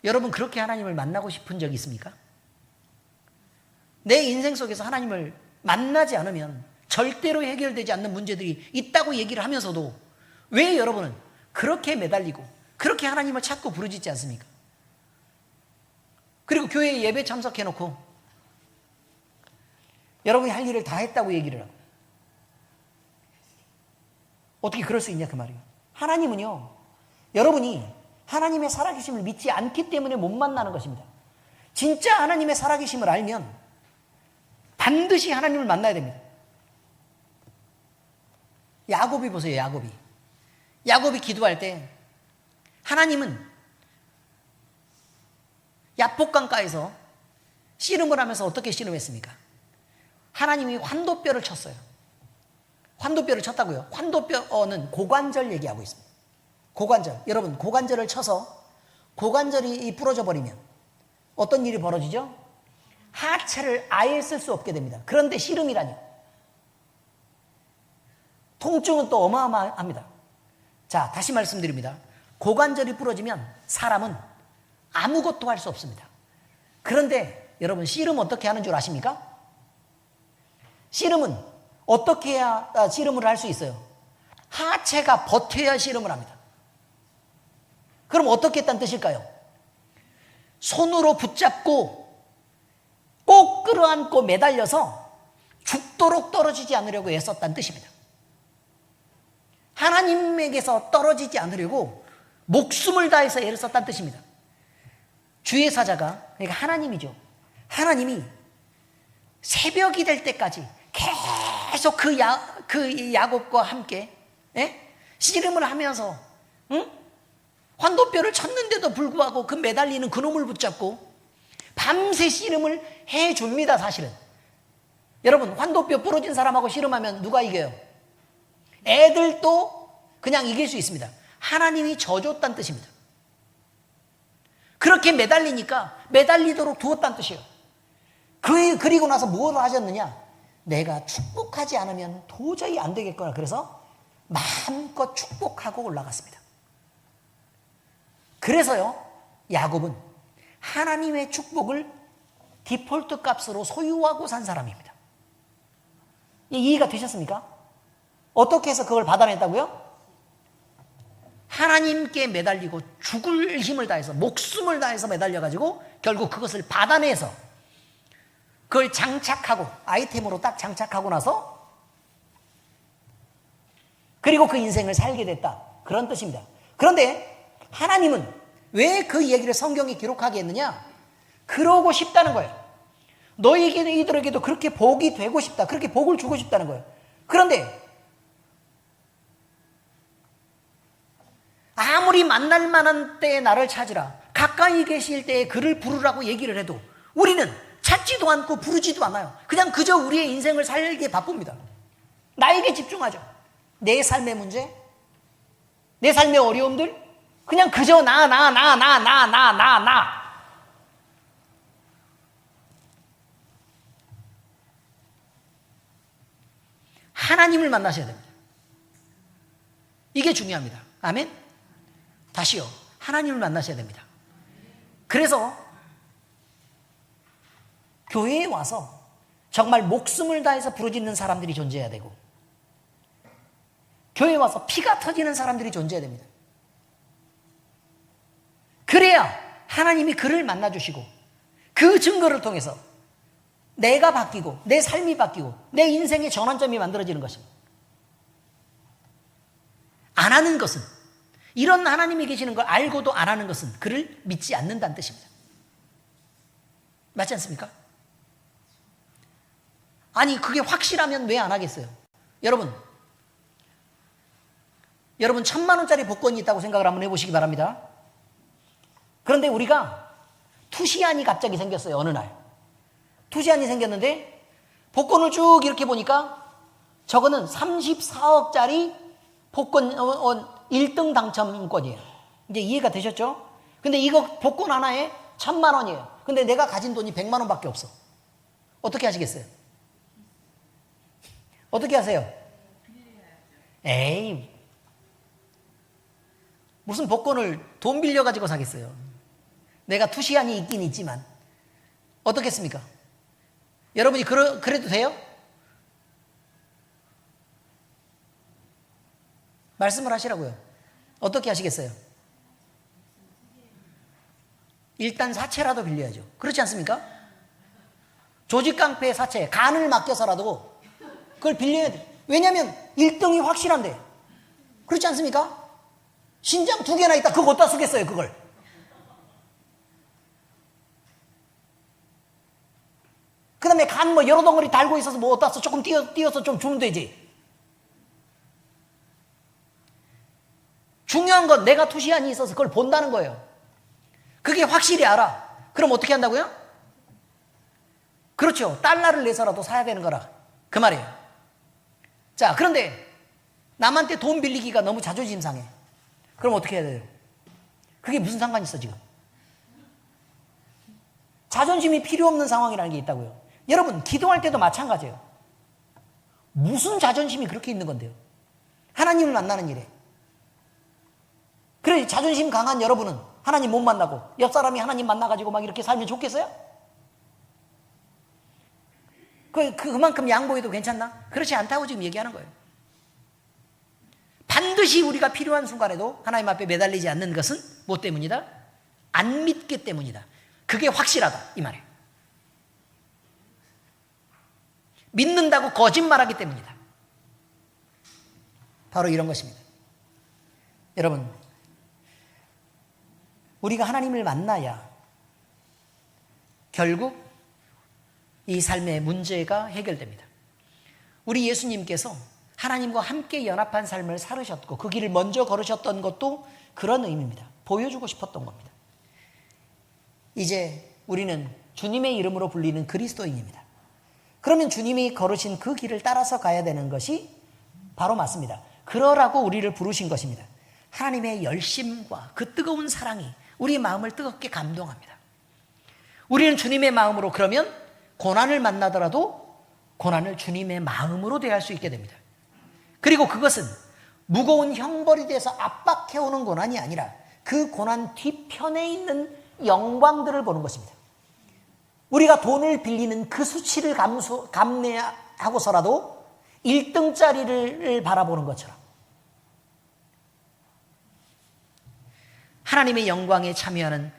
여러분 그렇게 하나님을 만나고 싶은 적 있습니까? 내 인생 속에서 하나님을 만나지 않으면 절대로 해결되지 않는 문제들이 있다고 얘기를 하면서도 왜 여러분은 그렇게 매달리고 그렇게 하나님을 찾고 부르짖지 않습니까? 그리고 교회에 예배 참석해놓고 여러분이 할 일을 다 했다고 얘기를 하고, 어떻게 그럴 수 있냐 그 말이에요. 하나님은요, 여러분이 하나님의 살아계심을 믿지 않기 때문에 못 만나는 것입니다. 진짜 하나님의 살아계심을 알면 반드시 하나님을 만나야 됩니다. 야곱이 보세요. 야곱이 기도할 때 하나님은 야복강가에서 씨름을 하면서 어떻게 씨름했습니까? 하나님이 환도뼈를 쳤어요. 환도뼈를 쳤다고요. 환도뼈는 고관절 얘기하고 있습니다. 고관절. 여러분 고관절을 쳐서 고관절이 부러져 버리면 어떤 일이 벌어지죠? 하체를 아예 쓸 수 없게 됩니다. 그런데 씨름이라니. 통증은 또 어마어마합니다. 자, 다시 말씀드립니다. 고관절이 부러지면 사람은 아무것도 할 수 없습니다. 그런데 여러분, 씨름 어떻게 하는 줄 아십니까? 씨름은 어떻게 해야 씨름을 할 수 있어요? 하체가 버텨야 씨름을 합니다. 그럼 어떻게 했다는 뜻일까요? 손으로 붙잡고 꼭 끌어안고 매달려서 죽도록 떨어지지 않으려고 애썼다는 뜻입니다. 하나님에게서 떨어지지 않으려고 목숨을 다해서 애를 썼다는 뜻입니다. 주의 사자가, 그러니까 하나님이죠. 하나님이 새벽이 될 때까지 계속 그 야곱과 함께 씨름을 하면서 환도뼈를 쳤는데도 불구하고 그 매달리는 그놈을 붙잡고 밤새 씨름을 해줍니다. 사실은 여러분, 환도뼈 부러진 사람하고 씨름하면 누가 이겨요? 애들도 그냥 이길 수 있습니다. 하나님이 져줬다는 뜻입니다. 그렇게 매달리니까 매달리도록 두었다는 뜻이에요. 그리고 나서 뭘 하셨느냐? 내가 축복하지 않으면 도저히 안 되겠구나. 그래서 마음껏 축복하고 올라갔습니다. 그래서요, 야곱은 하나님의 축복을 디폴트 값으로 소유하고 산 사람입니다. 이해가 되셨습니까? 어떻게 해서 그걸 받아냈다고요? 하나님께 매달리고 죽을 힘을 다해서, 목숨을 다해서 매달려가지고 결국 그것을 받아내서 그걸 장착하고, 아이템으로 딱 장착하고 나서 그리고 그 인생을 살게 됐다, 그런 뜻입니다. 그런데 하나님은 왜 그 얘기를 성경에 기록하게 했느냐? 그러고 싶다는 거예요. 너희들에게도 그렇게 복이 되고 싶다, 그렇게 복을 주고 싶다는 거예요. 그런데 아무리 만날 만한 때에 나를 찾으라, 가까이 계실 때에 그를 부르라고 얘기를 해도 우리는 찾지도 않고 부르지도 않아요. 그냥 그저 우리의 인생을 살기에 바쁩니다. 나에게 집중하죠. 내 삶의 문제, 내 삶의 어려움들, 그냥 그저 나. 하나님을 만나셔야 됩니다. 이게 중요합니다. 아멘? 다시요. 하나님을 만나셔야 됩니다. 그래서 교회에 와서 정말 목숨을 다해서 부르짖는 사람들이 존재해야 되고, 교회에 와서 피가 터지는 사람들이 존재해야 됩니다. 그래야 하나님이 그를 만나주시고 그 증거를 통해서 내가 바뀌고 내 삶이 바뀌고 내 인생의 전환점이 만들어지는 것입니다. 안 하는 것은, 이런 하나님이 계시는 걸 알고도 안 하는 것은 그를 믿지 않는다는 뜻입니다. 맞지 않습니까? 아니, 그게 확실하면 왜 안 하겠어요? 여러분 1,000만 원짜리 복권이 있다고 생각을 한번 해보시기 바랍니다. 그런데 우리가 투시안이 갑자기 생겼어요. 어느 날 투시안이 생겼는데 복권을 쭉 이렇게 보니까 저거는 34억짜리 복권 1등 당첨권이에요. 이제 이해가 되셨죠? 근데 이거 복권 하나에 1,000만 원이에요. 근데 내가 가진 돈이 100만 원밖에 없어. 어떻게 하시겠어요? 어떻게 하세요? 에이, 무슨 복권을 돈 빌려가지고 사겠어요. 내가 투시안이 있긴 있지만 어떻겠습니까? 여러분이 그래도 돼요? 말씀을 하시라고요. 어떻게 하시겠어요? 일단 사채라도 빌려야죠. 그렇지 않습니까? 조직깡패의 사채, 간을 맡겨서라도 그걸 빌려야 돼요. 왜냐하면 1등이 확실한데. 그렇지 않습니까? 신장 2개나 있다, 그거 어디다 쓰겠어요, 그걸? 그 다음에 간 여러 덩어리 달고 있어서 어디다 써? 조금 띄어서 좀 주면 되지. 중요한 건 내가 투시안이 있어서 그걸 본다는 거예요. 그게 확실히 알아. 그럼 어떻게 한다고요? 그렇죠. 달러를 내서라도 사야 되는 거라, 그 말이에요. 자, 그런데 남한테 돈 빌리기가 너무 자존심 상해. 그럼 어떻게 해야 돼요? 그게 무슨 상관이 있어 지금? 자존심이 필요 없는 상황이라는 게 있다고요. 여러분, 기도할 때도 마찬가지예요. 무슨 자존심이 그렇게 있는 건데요? 하나님을 만나는 일에. 그래, 자존심 강한 여러분은 하나님 못 만나고 옆 사람이 하나님 만나가지고 막 이렇게 살면 좋겠어요? 그만큼 양보해도 괜찮나? 그렇지 않다고 지금 얘기하는 거예요. 반드시 우리가 필요한 순간에도 하나님 앞에 매달리지 않는 것은 뭐 때문이다? 안 믿기 때문이다. 그게 확실하다 이 말이에요. 믿는다고 거짓말하기 때문이다. 바로 이런 것입니다. 여러분, 우리가 하나님을 만나야 결국 이 삶의 문제가 해결됩니다. 우리 예수님께서 하나님과 함께 연합한 삶을 살으셨고 그 길을 먼저 걸으셨던 것도 그런 의미입니다. 보여주고 싶었던 겁니다. 이제 우리는 주님의 이름으로 불리는 그리스도인입니다. 그러면 주님이 걸으신 그 길을 따라서 가야 되는 것이 바로 맞습니다. 그러라고 우리를 부르신 것입니다. 하나님의 열심과 그 뜨거운 사랑이 우리 마음을 뜨겁게 감동합니다. 우리는 주님의 마음으로 그러면 고난을 만나더라도 고난을 주님의 마음으로 대할 수 있게 됩니다. 그리고 그것은 무거운 형벌이 돼서 압박해오는 고난이 아니라 그 고난 뒤편에 있는 영광들을 보는 것입니다. 우리가 돈을 빌리는 그 수치를 감내하고서라도 1등짜리를 바라보는 것처럼 하나님의 영광에 참여하는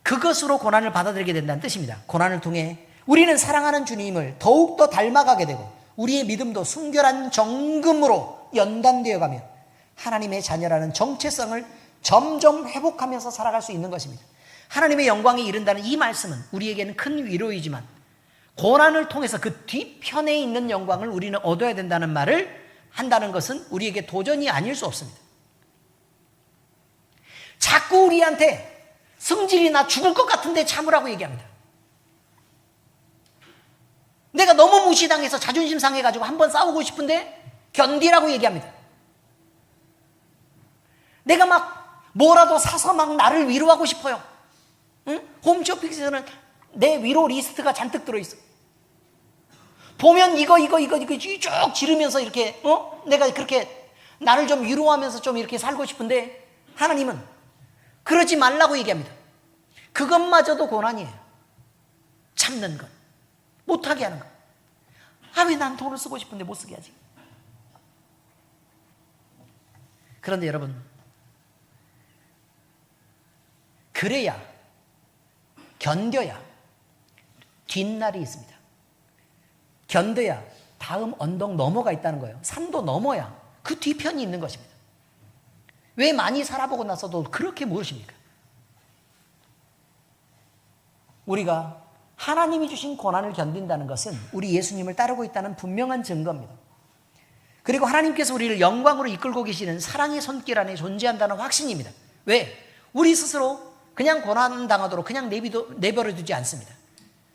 그것으로 고난을 받아들이게 된다는 뜻입니다. 고난을 통해 우리는 사랑하는 주님을 더욱더 닮아가게 되고 우리의 믿음도 순결한 정금으로 연단되어 가며 하나님의 자녀라는 정체성을 점점 회복하면서 살아갈 수 있는 것입니다. 하나님의 영광에 이른다는 이 말씀은 우리에게는 큰 위로이지만 고난을 통해서 그 뒤편에 있는 영광을 우리는 얻어야 된다는 말을 한다는 것은 우리에게 도전이 아닐 수 없습니다. 자꾸 우리한테 성질이 나 죽을 것 같은데 참으라고 얘기합니다. 내가 너무 무시당해서 자존심 상해가지고 한번 싸우고 싶은데 견디라고 얘기합니다. 내가 막 뭐라도 사서 막 나를 위로하고 싶어요. 응? 홈쇼핑에서는 내 위로 리스트가 잔뜩 들어있어. 보면 이거 쭉 지르면서 이렇게 내가 그렇게 나를 좀 위로하면서 좀 이렇게 살고 싶은데 하나님은 그러지 말라고 얘기합니다. 그것마저도 고난이에요. 참는 것, 못하게 하는 것. 왜 난 돈을 쓰고 싶은데 못 쓰게 하지? 그런데 여러분, 그래야, 견뎌야 뒷날이 있습니다. 견뎌야 다음 언덕 넘어가 있다는 거예요. 산도 넘어야 그 뒤편이 있는 것입니다. 왜 많이 살아보고 나서도 그렇게 모르십니까? 우리가 하나님이 주신 고난을 견딘다는 것은 우리 예수님을 따르고 있다는 분명한 증거입니다. 그리고 하나님께서 우리를 영광으로 이끌고 계시는 사랑의 손길 안에 존재한다는 확신입니다. 왜? 우리 스스로 그냥 고난당하도록 그냥 내버려 두지 않습니다.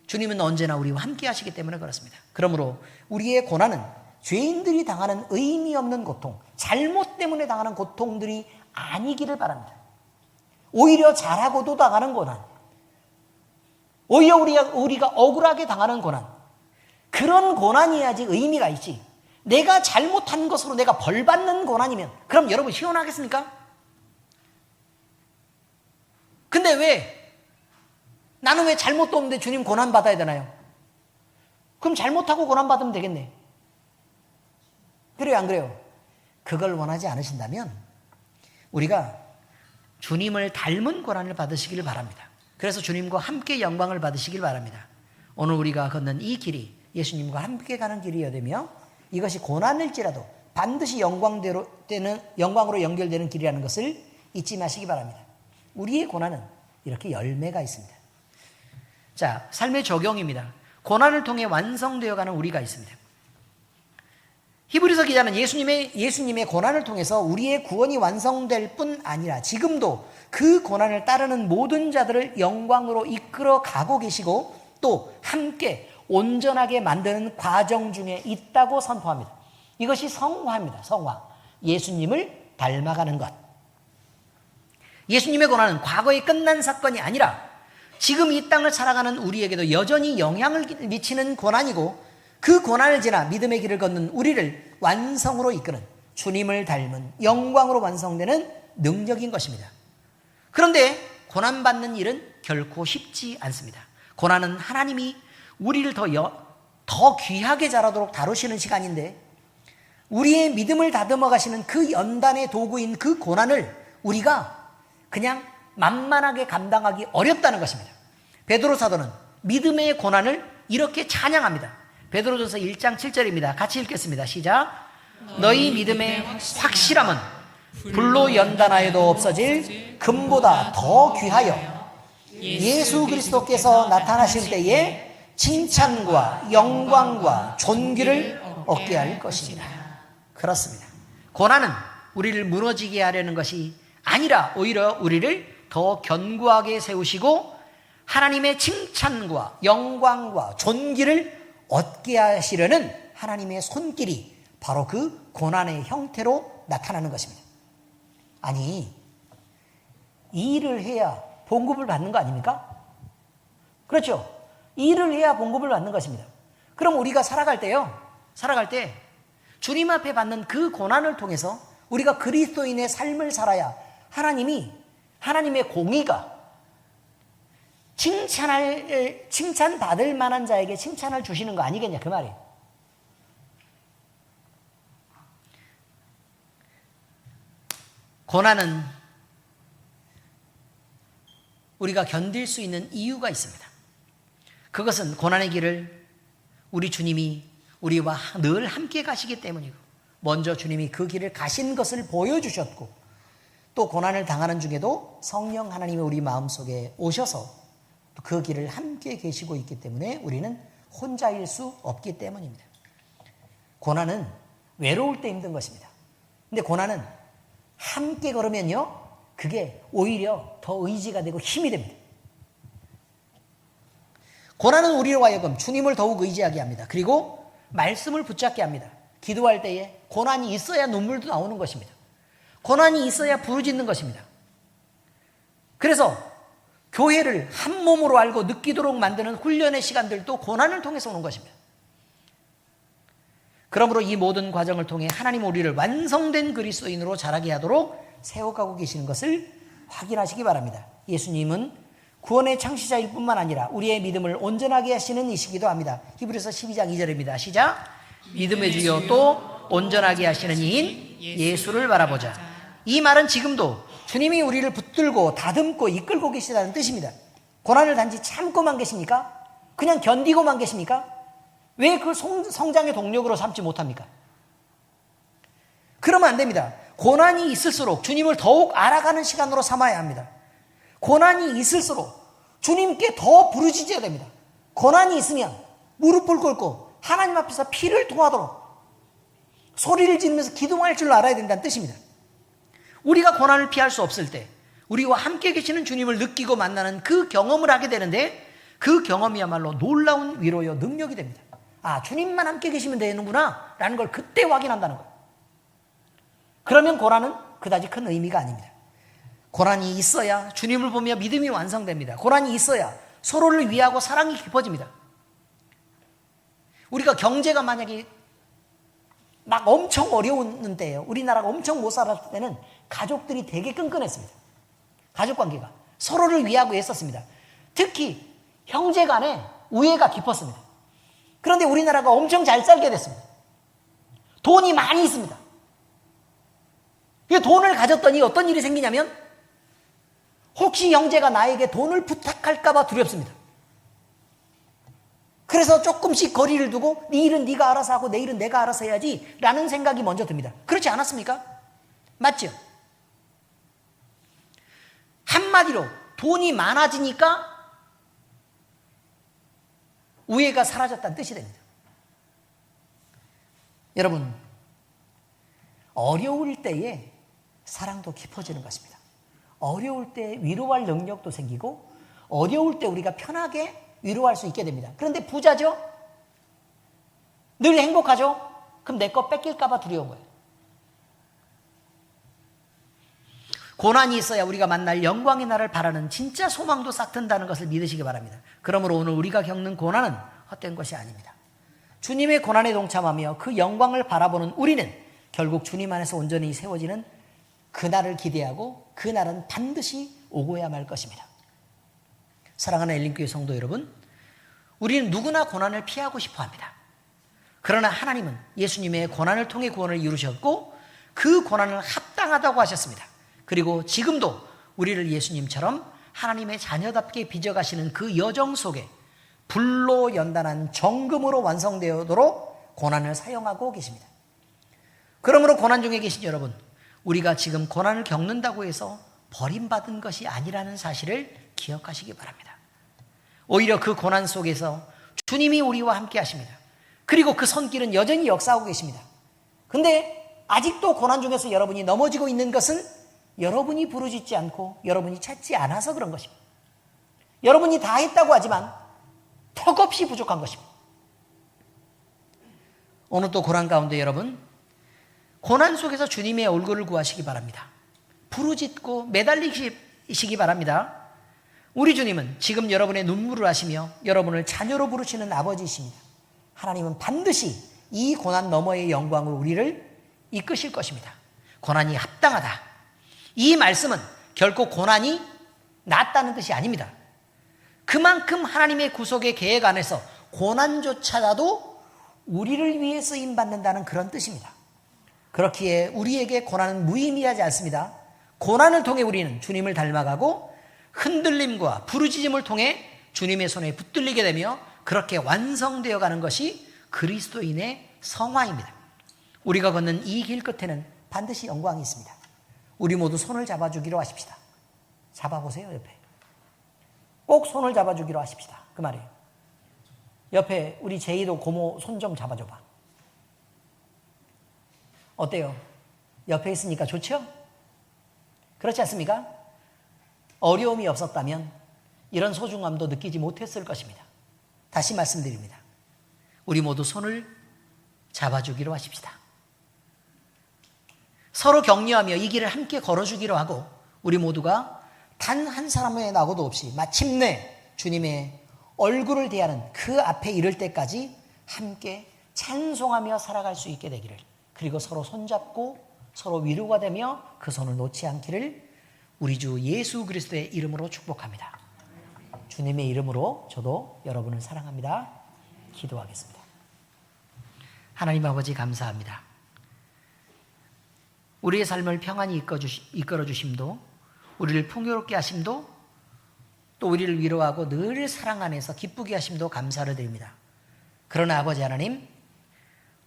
주님은 언제나 우리와 함께 하시기 때문에 그렇습니다. 그러므로 우리의 고난은 죄인들이 당하는 의미 없는 고통, 잘못 때문에 당하는 고통들이 아니기를 바랍니다. 오히려 잘하고도 당하는 고난, 오히려 우리가 억울하게 당하는 고난, 그런 고난이야지 의미가 있지. 내가 잘못한 것으로 내가 벌 받는 고난이면 그럼 여러분 시원하겠습니까? 근데 나는 왜 잘못도 없는데 주님 고난 받아야 되나요? 그럼 잘못하고 고난 받으면 되겠네. 그래요, 안 그래요? 그걸 원하지 않으신다면 우리가 주님을 닮은 고난을 받으시길 바랍니다. 그래서 주님과 함께 영광을 받으시길 바랍니다. 오늘 우리가 걷는 이 길이 예수님과 함께 가는 길이어야 되며 이것이 고난일지라도 반드시 영광으로 연결되는 길이라는 것을 잊지 마시기 바랍니다. 우리의 고난은 이렇게 열매가 있습니다. 자, 삶의 적용입니다. 고난을 통해 완성되어가는 우리가 있습니다. 히브리서 기자는 예수님의 고난을 통해서 우리의 구원이 완성될 뿐 아니라 지금도 그 고난을 따르는 모든 자들을 영광으로 이끌어 가고 계시고 또 함께 온전하게 만드는 과정 중에 있다고 선포합니다. 이것이 성화입니다. 성화. 예수님을 닮아가는 것. 예수님의 고난은 과거에 끝난 사건이 아니라 지금 이 땅을 살아가는 우리에게도 여전히 영향을 미치는 고난이고 그 고난을 지나 믿음의 길을 걷는 우리를 완성으로 이끄는 주님을 닮은 영광으로 완성되는 능력인 것입니다. 그런데 고난받는 일은 결코 쉽지 않습니다. 고난은 하나님이 우리를 더 귀하게 자라도록 다루시는 시간인데, 우리의 믿음을 다듬어 가시는 그 연단의 도구인 그 고난을 우리가 그냥 만만하게 감당하기 어렵다는 것입니다. 베드로 사도는 믿음의 고난을 이렇게 찬양합니다. 베드로전서 1장 7절입니다. 같이 읽겠습니다. 시작. 너희 믿음의 확실함은 불로 연단하여도 없어질 금보다 더 귀하여 예수 그리스도께서 나타나실 때에 칭찬과 영광과 존귀를 얻게 할 것입니다. 그렇습니다. 고난은 우리를 무너지게 하려는 것이 아니라 오히려 우리를 더 견고하게 세우시고 하나님의 칭찬과 영광과 존귀를 얻게 하시려는 하나님의 손길이 바로 그 고난의 형태로 나타나는 것입니다. 아니, 이 일을 해야 봉급을 받는 거 아닙니까? 그렇죠? 이 일을 해야 봉급을 받는 것입니다. 그럼 우리가 살아갈 때 주님 앞에 받는 그 고난을 통해서 우리가 그리스도인의 삶을 살아야 하나님의 공의가 칭찬받을 만한 자에게 칭찬을 주시는 거 아니겠냐, 그 말이에요. 고난은 우리가 견딜 수 있는 이유가 있습니다. 그것은 고난의 길을 우리 주님이 우리와 늘 함께 가시기 때문이고, 먼저 주님이 그 길을 가신 것을 보여주셨고, 또 고난을 당하는 중에도 성령 하나님이 우리 마음속에 오셔서 그 길을 함께 계시고 있기 때문에 우리는 혼자일 수 없기 때문입니다. 고난은 외로울 때 힘든 것입니다. 근데 고난은 함께 걸으면요, 그게 오히려 더 의지가 되고 힘이 됩니다. 고난은 우리로 하여금 주님을 더욱 의지하게 합니다. 그리고 말씀을 붙잡게 합니다. 기도할 때에 고난이 있어야 눈물도 나오는 것입니다. 고난이 있어야 부르짖는 것입니다. 그래서 교회를 한 몸으로 알고 느끼도록 만드는 훈련의 시간들도 고난을 통해서 오는 것입니다. 그러므로 이 모든 과정을 통해 하나님 우리를 완성된 그리스도인으로 자라게 하도록 세워가고 계시는 것을 확인하시기 바랍니다. 예수님은 구원의 창시자일 뿐만 아니라 우리의 믿음을 온전하게 하시는 이시기도 합니다. 히브리서 12장 2절입니다. 시작. 믿음의 주요 또 온전하게 하시는 이인 예수를 바라보자. 이 말은 지금도 주님이 우리를 붙들고 다듬고 이끌고 계시다는 뜻입니다. 고난을 단지 참고만 계십니까? 그냥 견디고만 계십니까? 왜 그 성장의 동력으로 삼지 못합니까? 그러면 안 됩니다. 고난이 있을수록 주님을 더욱 알아가는 시간으로 삼아야 합니다. 고난이 있을수록 주님께 더 부르짖어야 됩니다. 고난이 있으면 무릎을 꿇고 하나님 앞에서 피를 토하도록 소리를 지르면서 기도할 줄 알아야 된다는 뜻입니다. 우리가 고난을 피할 수 없을 때 우리와 함께 계시는 주님을 느끼고 만나는 그 경험을 하게 되는데, 그 경험이야말로 놀라운 위로요 능력이 됩니다. 아, 주님만 함께 계시면 되는구나 라는 걸 그때 확인한다는 거예요. 그러면 고난은 그다지 큰 의미가 아닙니다. 고난이 있어야 주님을 보며 믿음이 완성됩니다. 고난이 있어야 서로를 위하고 사랑이 깊어집니다. 우리가 경제가 만약에 막 엄청 어려운 때예요. 우리나라가 엄청 못 살았을 때는 가족들이 되게 끈끈했습니다. 가족관계가 서로를 위하고 애썼습니다. 특히 형제 간에 우애가 깊었습니다. 그런데 우리나라가 엄청 잘 살게 됐습니다. 돈이 많이 있습니다. 돈을 가졌더니 어떤 일이 생기냐면, 혹시 형제가 나에게 돈을 부탁할까 봐 두렵습니다. 그래서 조금씩 거리를 두고 네 일은 네가 알아서 하고 내 일은 내가 알아서 해야지 라는 생각이 먼저 듭니다. 그렇지 않았습니까? 맞죠? 한마디로 돈이 많아지니까 우애가 사라졌다는 뜻이 됩니다. 여러분, 어려울 때에 사랑도 깊어지는 것입니다. 어려울 때 위로할 능력도 생기고, 어려울 때 우리가 편하게 위로할 수 있게 됩니다. 그런데 부자죠? 늘 행복하죠? 그럼 내 거 뺏길까 봐 두려운 거예요. 고난이 있어야 우리가 만날 영광의 날을 바라는 진짜 소망도 싹 튼다는 것을 믿으시기 바랍니다. 그러므로 오늘 우리가 겪는 고난은 헛된 것이 아닙니다. 주님의 고난에 동참하며 그 영광을 바라보는 우리는 결국 주님 안에서 온전히 세워지는 그날을 기대하고 그날은 반드시 오고야 말 것입니다. 사랑하는 엘린교회 성도 여러분, 우리는 누구나 고난을 피하고 싶어 합니다. 그러나 하나님은 예수님의 고난을 통해 구원을 이루셨고 그 고난을 합당하다고 하셨습니다. 그리고 지금도 우리를 예수님처럼 하나님의 자녀답게 빚어가시는 그 여정 속에 불로 연단한 정금으로 완성되도록 고난을 사용하고 계십니다. 그러므로 고난 중에 계신 여러분, 우리가 지금 고난을 겪는다고 해서 버림받은 것이 아니라는 사실을 기억하시기 바랍니다. 오히려 그 고난 속에서 주님이 우리와 함께 하십니다. 그리고 그 손길은 여전히 역사하고 계십니다. 근데 아직도 고난 중에서 여러분이 넘어지고 있는 것은 여러분이 부르짖지 않고 여러분이 찾지 않아서 그런 것입니다. 여러분이 다 했다고 하지만 턱없이 부족한 것입니다. 오늘 또 고난 가운데 여러분, 고난 속에서 주님의 얼굴을 구하시기 바랍니다. 부르짖고 매달리시기 바랍니다. 우리 주님은 지금 여러분의 눈물을 하시며 여러분을 자녀로 부르시는 아버지이십니다. 하나님은 반드시 이 고난 너머의 영광으로 우리를 이끄실 것입니다. 고난이 합당하다. 이 말씀은 결코 고난이 낫다는 뜻이 아닙니다. 그만큼 하나님의 구속의 계획 안에서 고난조차라도 우리를 위해 쓰임받는다는 그런 뜻입니다. 그렇기에 우리에게 고난은 무의미하지 않습니다. 고난을 통해 우리는 주님을 닮아가고 흔들림과 부르짖음을 통해 주님의 손에 붙들리게 되며 그렇게 완성되어 가는 것이 그리스도인의 성화입니다. 우리가 걷는 이 길 끝에는 반드시 영광이 있습니다. 우리 모두 손을 잡아주기로 하십시다. 잡아보세요, 옆에. 꼭 손을 잡아주기로 하십시다. 그 말이에요. 옆에 우리 제이도 고모 손 좀 잡아줘봐. 어때요? 옆에 있으니까 좋죠? 그렇지 않습니까? 어려움이 없었다면 이런 소중함도 느끼지 못했을 것입니다. 다시 말씀드립니다. 우리 모두 손을 잡아주기로 하십시다. 서로 격려하며 이 길을 함께 걸어주기로 하고 우리 모두가 단 한 사람의 낙오도 없이 마침내 주님의 얼굴을 대하는 그 앞에 이를 때까지 함께 찬송하며 살아갈 수 있게 되기를, 그리고 서로 손잡고 서로 위로가 되며 그 손을 놓지 않기를 우리 주 예수 그리스도의 이름으로 축복합니다. 주님의 이름으로 저도 여러분을 사랑합니다. 기도하겠습니다. 하나님 아버지 감사합니다. 우리의 삶을 평안히 이끌어 주심도, 우리를 풍요롭게 하심도, 또 우리를 위로하고 늘 사랑 안에서 기쁘게 하심도 감사를 드립니다. 그러나 아버지 하나님,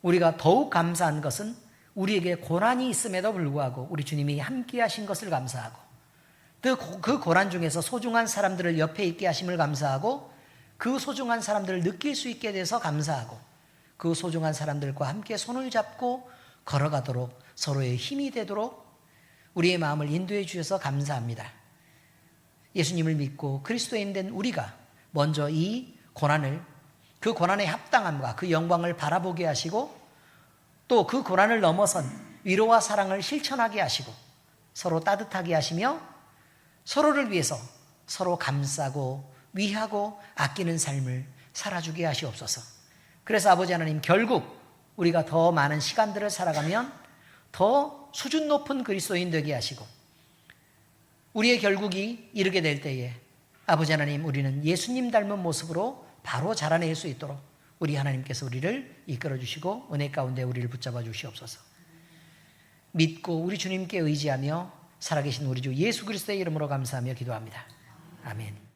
우리가 더욱 감사한 것은 우리에게 고난이 있음에도 불구하고 우리 주님이 함께 하신 것을 감사하고, 그 고난 중에서 소중한 사람들을 옆에 있게 하심을 감사하고, 그 소중한 사람들을 느낄 수 있게 돼서 감사하고, 그 소중한 사람들과 함께 손을 잡고 걸어가도록 서로의 힘이 되도록 우리의 마음을 인도해 주셔서 감사합니다. 예수님을 믿고 그리스도인 된 우리가 먼저 이 고난을, 그 고난의 합당함과 그 영광을 바라보게 하시고, 또 그 고난을 넘어선 위로와 사랑을 실천하게 하시고 서로 따뜻하게 하시며 서로를 위해서 서로 감싸고 위하고 아끼는 삶을 살아주게 하시옵소서. 그래서 아버지 하나님, 결국 우리가 더 많은 시간들을 살아가면 더 수준 높은 그리스도인 되게 하시고 우리의 결국이 이르게 될 때에 아버지 하나님, 우리는 예수님 닮은 모습으로 바로 자라낼 수 있도록 우리 하나님께서 우리를 이끌어 주시고 은혜 가운데 우리를 붙잡아 주시옵소서. 믿고 우리 주님께 의지하며 살아계신 우리 주 예수 그리스도의 이름으로 감사하며 기도합니다. 아멘.